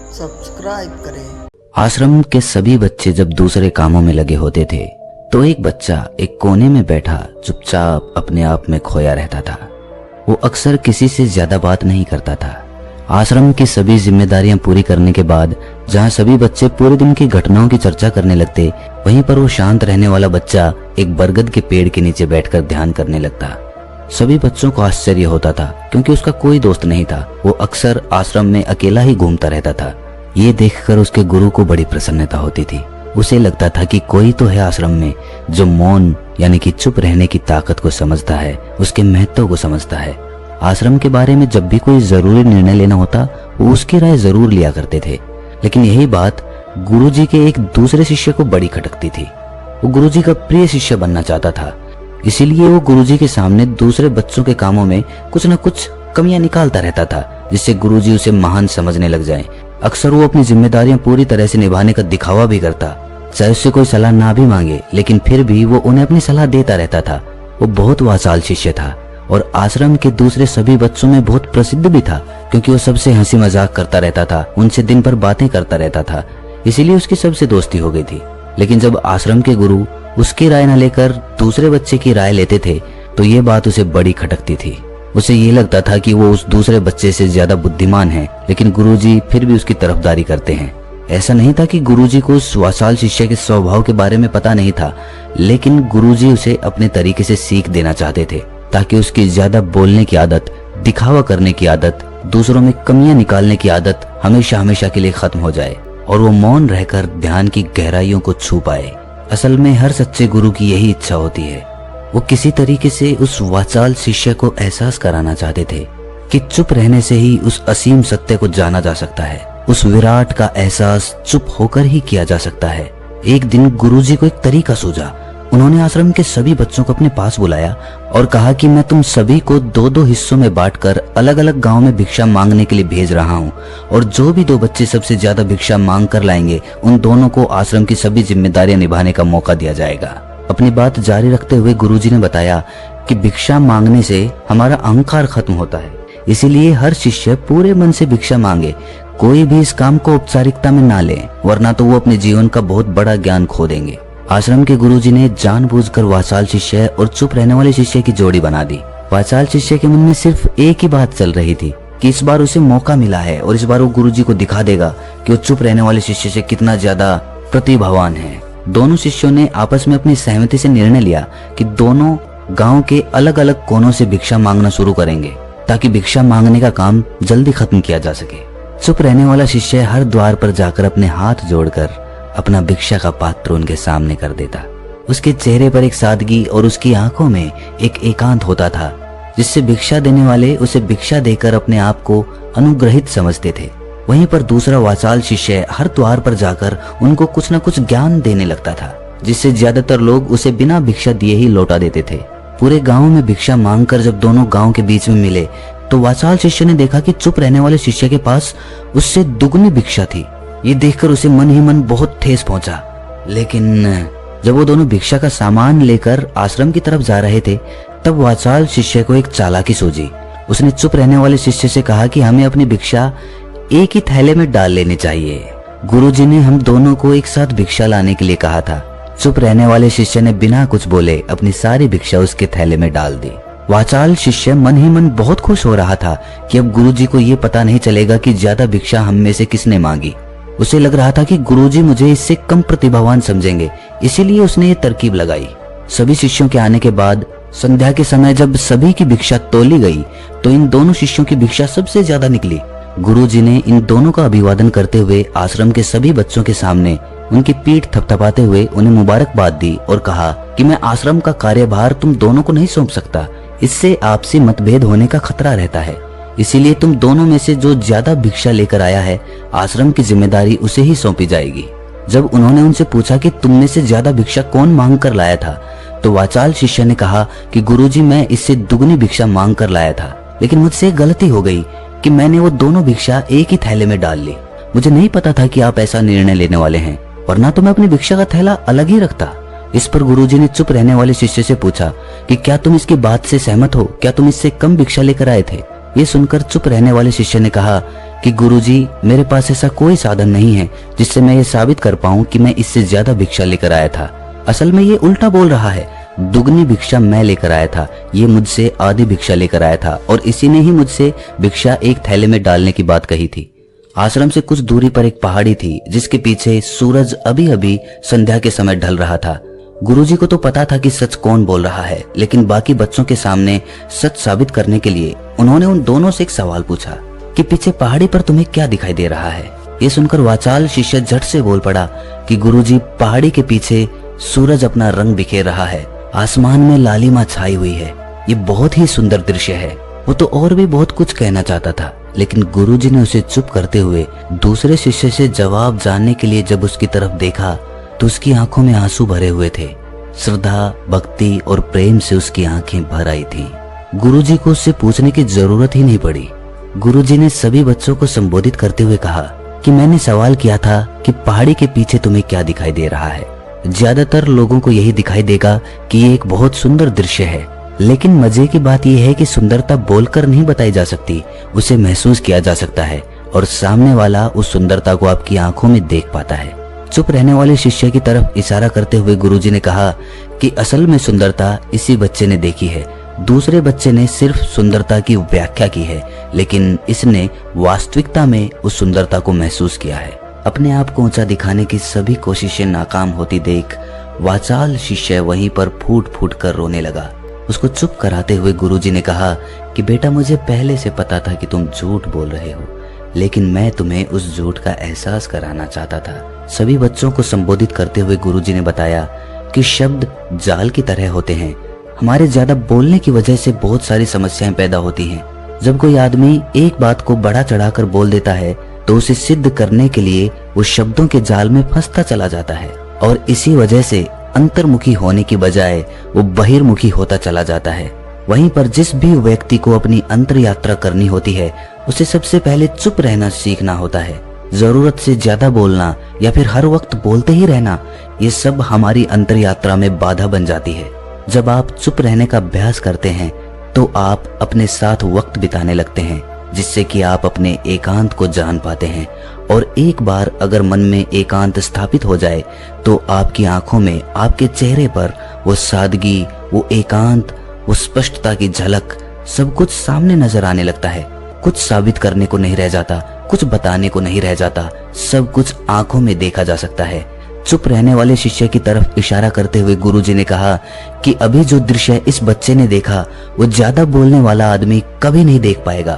Subscribe करें। आश्रम के सभी बच्चे जब दूसरे कामों में लगे होते थे तो एक बच्चा एक कोने में बैठा चुपचाप अपने आप में खोया रहता था। वो अक्सर किसी से ज्यादा बात नहीं करता था। आश्रम की सभी जिम्मेदारियां पूरी करने के बाद जहां सभी बच्चे पूरे दिन की घटनाओं की चर्चा करने लगते, वहीं पर वो शांत रहने वाला बच्चा एक बरगद के पेड़ के नीचे बैठकर ध्यान करने लगता। सभी बच्चों को आश्चर्य होता था क्योंकि उसका कोई दोस्त नहीं था। वो अक्सर आश्रम में अकेला ही घूमता रहता था। ये देखकर उसके गुरु को बड़ी प्रसन्नता होती थी। उसे लगता था कि कोई तो है आश्रम में जो मौन यानी कि चुप रहने की ताकत को समझता है, उसके महत्व को समझता है। आश्रम के बारे में जब भी कोई जरूरी निर्णय लेना होता वो उसकी राय जरूर लिया करते थे। लेकिन यही बात गुरुजी के एक दूसरे शिष्य को बड़ी खटकती थी। वो गुरुजी का प्रिय शिष्य बनना चाहता था, इसीलिए वो गुरुजी के सामने दूसरे बच्चों के कामों में कुछ न कुछ कमियां निकालता रहता था, जिससे गुरुजी उसे महान समझने लग जाएं। अक्सर वो अपनी जिम्मेदारियां पूरी तरह से निभाने का दिखावा भी करता, चाहे उससे कोई सलाह ना भी मांगे, लेकिन फिर भी वो उन्हें अपनी सलाह देता रहता था। वो बहुत वाचाल शिष्य था और आश्रम के दूसरे सभी बच्चों में बहुत प्रसिद्ध भी था, क्योंकि वो सबसे हंसी मजाक करता रहता था, उनसे दिन भर बातें करता रहता था। इसीलिए उसकी सबसे दोस्ती हो गई थी। लेकिन जब आश्रम के गुरु उसकी राय न लेकर दूसरे बच्चे की राय लेते थे तो ये बात उसे बड़ी खटकती थी। उसे ये लगता था कि वो उस दूसरे बच्चे से ज्यादा बुद्धिमान है, लेकिन गुरुजी फिर भी उसकी तरफदारी करते हैं। ऐसा नहीं था कि गुरुजी को उस वाचाल शिष्य के स्वभाव के बारे में पता नहीं था, लेकिन गुरुजी उसे अपने तरीके से सीख देना चाहते थे ताकि उसकी ज्यादा बोलने की आदत, दिखावा करने की आदत, दूसरों में कमियां निकालने की आदत हमेशा हमेशा के लिए खत्म हो जाए और वो मौन रहकर ध्यान की गहराइयों को छू पाए। असल में हर सच्चे गुरु की यही इच्छा होती है। वो किसी तरीके से उस वाचाल शिष्य को एहसास कराना चाहते थे कि चुप रहने से ही उस असीम सत्य को जाना जा सकता है। उस विराट का एहसास चुप होकर ही किया जा सकता है। एक दिन गुरुजी को एक तरीका सूझा। उन्होंने आश्रम के सभी बच्चों को अपने पास बुलाया और कहा कि मैं तुम सभी को दो दो हिस्सों में बांटकर अलग अलग गांव में भिक्षा मांगने के लिए भेज रहा हूं, और जो भी दो बच्चे सबसे ज्यादा भिक्षा मांग कर लाएंगे उन दोनों को आश्रम की सभी जिम्मेदारियां निभाने का मौका दिया जाएगा। अपनी बात जारी रखते हुए गुरुजी ने बताया कि भिक्षा मांगने से हमारा अहंकार खत्म होता है, इसीलिए हर शिष्य पूरे मन से भिक्षा मांगे। कोई भी इस काम को औपचारिकता में ना ले, वरना तो वो अपने जीवन का बहुत बड़ा ज्ञान खो देंगे। आश्रम के गुरुजी ने जानबूझकर वाचाल शिष्य और चुप रहने वाले शिष्य की जोड़ी बना दी। वाचाल शिष्य के मन में सिर्फ एक ही बात चल रही थी कि इस बार उसे मौका मिला है और इस बार वो गुरुजी को दिखा देगा कि वो चुप रहने वाले शिष्य से कितना ज्यादा प्रतिभावान है। दोनों शिष्यों ने आपस में अपनी सहमति से निर्णय लिया कि दोनों गांव के अलग अलग कोनों से भिक्षा मांगना शुरू करेंगे ताकि भिक्षा मांगने का काम जल्दी खत्म किया जा सके। चुप रहने वाला शिष्य हर द्वार पर जाकर अपने हाथ जोड़कर अपना भिक्षा का पात्र उनके सामने कर देता। उसके चेहरे पर एक सादगी और उसकी आंखों में एक एकांत होता था, जिससे भिक्षा देने वाले उसे भिक्षा देकर अपने आप को अनुग्रहित समझते थे। वहीं पर दूसरा वाचाल शिष्य हर द्वार पर जाकर उनको कुछ न कुछ ज्ञान देने लगता था, जिससे ज्यादातर लोग उसे बिना भिक्षा दिए ही लौटा देते थे। पूरे गांव में भिक्षा मांगकर जब दोनों गांव के बीच में मिले तो वाचाल शिष्य ने देखा कि चुप रहने वाले शिष्य के पास उससे दुगनी भिक्षा थी। ये देखकर उसे मन ही मन बहुत ठेस पहुंचा। लेकिन जब वो दोनों भिक्षा का सामान लेकर आश्रम की तरफ जा रहे थे तब वाचाल शिष्य को एक चालाकी सूझी। उसने चुप रहने वाले शिष्य से कहा कि हमें अपनी भिक्षा एक ही थैले में डाल लेनी चाहिए। गुरुजी ने हम दोनों को एक साथ भिक्षा लाने के लिए कहा था। चुप रहने वाले शिष्य ने बिना कुछ बोले अपनी सारी भिक्षा उसके थैले में डाल दी। वाचाल शिष्य मन ही मन बहुत खुश हो रहा था कि अब गुरुजी को ये पता नहीं चलेगा कि ज्यादा भिक्षा हम में से किसने मांगी। उसे लग रहा था कि गुरुजी मुझे इससे कम प्रतिभावान समझेंगे, इसीलिए उसने ये तरकीब लगाई। सभी शिष्यों के आने के बाद संध्या के समय जब सभी की भिक्षा तोली गई तो इन दोनों शिष्यों की भिक्षा सबसे ज्यादा निकली। गुरुजी ने इन दोनों का अभिवादन करते हुए आश्रम के सभी बच्चों के सामने उनकी पीठ थपथपाते हुए उन्हें मुबारकबाद दी और कहा कि मैं आश्रम का कार्यभार तुम दोनों को नहीं सौंप सकता, इससे आपसी मतभेद होने का खतरा रहता है। इसीलिए तुम दोनों में से जो ज्यादा भिक्षा लेकर आया है आश्रम की जिम्मेदारी उसे ही सौंपी जाएगी। जब उन्होंने उनसे पूछा कि तुम में से ज्यादा भिक्षा कौन मांग कर लाया था तो वाचाल शिष्य ने कहा कि गुरुजी मैं इससे दुगनी भिक्षा मांग कर लाया था, लेकिन मुझसे गलती हो गई कि मैंने वो दोनों भिक्षा एक ही थैले में डाल ली। मुझे नहीं पता था कि आप ऐसा निर्णय लेने वाले हैं, वरना तो मैं अपनी भिक्षा का थैला अलग ही रखता। इस पर गुरुजी ने चुप रहने वाले शिष्य से पूछा कि क्या तुम इसकी बात से सहमत हो? क्या तुम इससे कम भिक्षा लेकर आए थे? ये सुनकर चुप रहने वाले शिष्य ने कहा कि गुरुजी, मेरे पास ऐसा कोई साधन नहीं है जिससे मैं ये साबित कर पाऊं कि मैं इससे ज्यादा भिक्षा लेकर आया था। असल में ये उल्टा बोल रहा है। दुगनी भिक्षा मैं लेकर आया था, ये मुझसे आधी भिक्षा लेकर आया था और इसी ने ही मुझसे भिक्षा एक थैले में डालने की बात कही थी। आश्रम से कुछ दूरी पर एक पहाड़ी थी जिसके पीछे सूरज अभी अभी संध्या के समय ढल रहा था। गुरुजी को तो पता था कि सच कौन बोल रहा है, लेकिन बाकी बच्चों के सामने सच साबित करने के लिए उन्होंने उन दोनों से एक सवाल पूछा कि पीछे पहाड़ी पर तुम्हें क्या दिखाई दे रहा है। ये सुनकर वाचाल शिष्य झट से बोल पड़ा कि गुरुजी, पहाड़ी के पीछे सूरज अपना रंग बिखेर रहा है, आसमान में लालिमा छाई हुई है, ये बहुत ही सुंदर दृश्य है। वो तो और भी बहुत कुछ कहना चाहता था, लेकिन गुरुजी ने उसे चुप करते हुए दूसरे शिष्य से जवाब जानने के लिए जब उसकी तरफ देखा तो उसकी आंखों में आंसू भरे हुए थे। श्रद्धा, भक्ति और प्रेम से उसकी आंखें भर आई थी। गुरुजी को उससे पूछने की जरूरत ही नहीं पड़ी। गुरुजी ने सभी बच्चों को संबोधित करते हुए कहा कि मैंने सवाल किया था कि पहाड़ी के पीछे तुम्हें क्या दिखाई दे रहा है। ज्यादातर लोगों को यही दिखाई देगा कि ये एक बहुत सुंदर दृश्य है, लेकिन मजे की बात यह है कि सुंदरता बोलकर नहीं बताई जा सकती, उसे महसूस किया जा सकता है और सामने वाला उस सुंदरता को आपकी आंखों में देख पाता है। चुप रहने वाले शिष्य की तरफ इशारा करते हुए गुरुजी ने कहा कि असल में सुंदरता इसी बच्चे ने देखी है, दूसरे बच्चे ने सिर्फ सुंदरता की व्याख्या की है, लेकिन इसने वास्तविकता में उस सुंदरता को महसूस किया है। अपने आप को ऊंचा दिखाने की सभी कोशिशें नाकाम होती देख वाचाल शिष्य वहीं पर फूट फूट कर रोने लगा। उसको चुप कराते हुए गुरुजी ने कहा कि बेटा, मुझे पहले से पता था कि तुम झूठ बोल रहे हो, लेकिन मैं तुम्हें उस झूठ का एहसास कराना चाहता था। सभी बच्चों को संबोधित करते हुए गुरुजी ने बताया कि शब्द जाल की तरह होते हैं। हमारे ज्यादा बोलने की वजह से बहुत सारी समस्याएं पैदा होती हैं। जब कोई आदमी एक बात को बढ़ा चढ़ाकर बोल देता है तो उसे सिद्ध करने के लिए वो शब्दों के जाल में फंसता चला जाता है और इसी वजह से अंतर्मुखी होने की बजाय वो बहिर्मुखी होता चला जाता है। वहीं पर जिस भी व्यक्ति को अपनी अंतर यात्रा करनी होती है उसे सबसे पहले चुप रहना सीखना होता है। जरूरत से ज्यादा बोलना या फिर हर वक्त बोलते ही रहना, ये सब हमारी अंतर यात्रा में बाधा बन जाती है। जब आप चुप रहने का अभ्यास करते हैं तो आप अपने साथ वक्त बिताने लगते हैं, जिससे कि आप अपने एकांत को जान पाते हैं। और एक बार अगर मन में एकांत स्थापित हो जाए तो आपकी आंखों में, आपके चेहरे पर वो सादगी, वो एकांत, वो स्पष्टता की झलक, सब कुछ सामने नजर आने लगता है। कुछ साबित करने को नहीं रह जाता, कुछ बताने को नहीं रह जाता, सब कुछ आंखों में देखा जा सकता है। चुप रहने वाले शिष्य की तरफ इशारा करते हुए गुरुजी ने कहा कि अभी जो दृश्य इस बच्चे ने देखा वो ज्यादा बोलने वाला आदमी कभी नहीं देख पाएगा।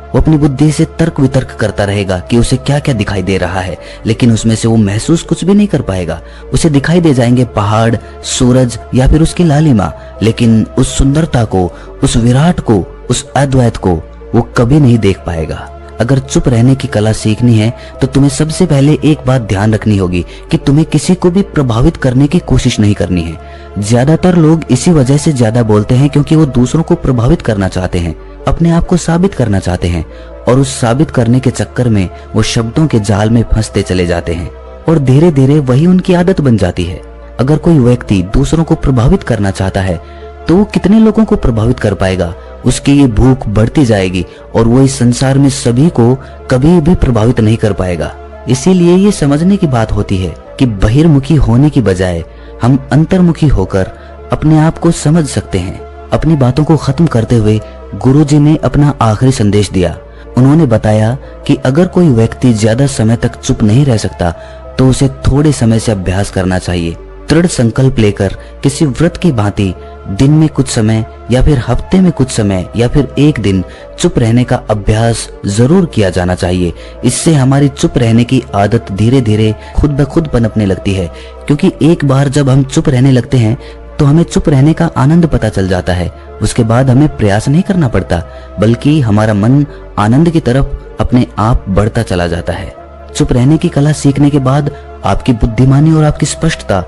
वो अपनी बुद्धि से तर्क वितर्क करता रहेगा कि उसे क्या क्या दिखाई दे रहा है, लेकिन उसमें से वो महसूस कुछ भी नहीं कर पाएगा। उसे दिखाई दे जाएंगे पहाड़, सूरज या फिर उसकी लालिमा, लेकिन उस सुंदरता को, उस विराट को, उस अद्वैत को वो कभी नहीं देख पाएगा। अगर चुप रहने की कला सीखनी है तो तुम्हें सबसे पहले एक बात ध्यान रखनी होगी कि तुम्हें किसी को भी प्रभावित करने की कोशिश नहीं करनी है। ज्यादातर लोग इसी वजह से ज्यादा बोलते हैं क्योंकि वो दूसरों को प्रभावित करना चाहते हैं, अपने आप को साबित करना चाहते हैं, और उस साबित करने के चक्कर में वो शब्दों के जाल में फंसते चले जाते हैं और धीरे धीरे वही उनकी आदत बन जाती है। अगर कोई व्यक्ति दूसरों को प्रभावित करना चाहता है तो वो कितने लोगों को प्रभावित कर पाएगा। उसकी ये भूख बढ़ती जाएगी और वो इस संसार में सभी को कभी भी प्रभावित नहीं कर पाएगा। इसीलिए ये समझने की बात होती है कि बहिर्मुखी होने की बजाय हम अंतर्मुखी होकर अपने आप को समझ सकते हैं। अपनी बातों को खत्म करते हुए गुरुजी ने अपना आखिरी संदेश दिया। उन्होंने बताया कि अगर कोई व्यक्ति ज्यादा समय तक चुप नहीं रह सकता तो उसे थोड़े समय से अभ्यास करना चाहिए। दृढ़ संकल्प लेकर किसी व्रत की भांति दिन में कुछ समय या फिर हफ्ते में कुछ समय या फिर एक दिन चुप रहने का अभ्यास जरूर किया जाना चाहिए। इससे हमारी चुप रहने की आदत धीरे धीरे खुद ब खुद पनपने लगती है, क्योंकि एक बार जब हम चुप रहने लगते हैं तो हमें चुप रहने का आनंद पता चल जाता है। उसके बाद हमें प्रयास नहीं करना पड़ता, बल्कि हमारा मन आनंद की तरफ अपने आप बढ़ता चला जाता है। चुप रहने की कला सीखने के बाद आपकी बुद्धिमानी और आपकी स्पष्टता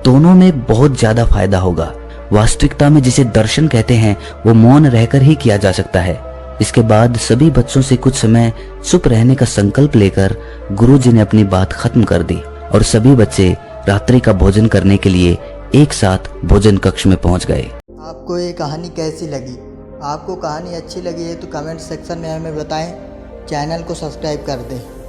दोनों में बहुत ज्यादा फायदा होगा। वास्तविकता में जिसे दर्शन कहते हैं वो मौन रहकर ही किया जा सकता है। इसके बाद सभी बच्चों से कुछ समय चुप रहने का संकल्प लेकर गुरुजी ने अपनी बात खत्म कर दी और सभी बच्चे रात्रि का भोजन करने के लिए एक साथ भोजन कक्ष में पहुंच गए। आपको ये कहानी कैसी लगी आपको कहानी अच्छी लगी है तो कमेंट सेक्शन में हमें बताएं। चैनल को सब्सक्राइब कर दें।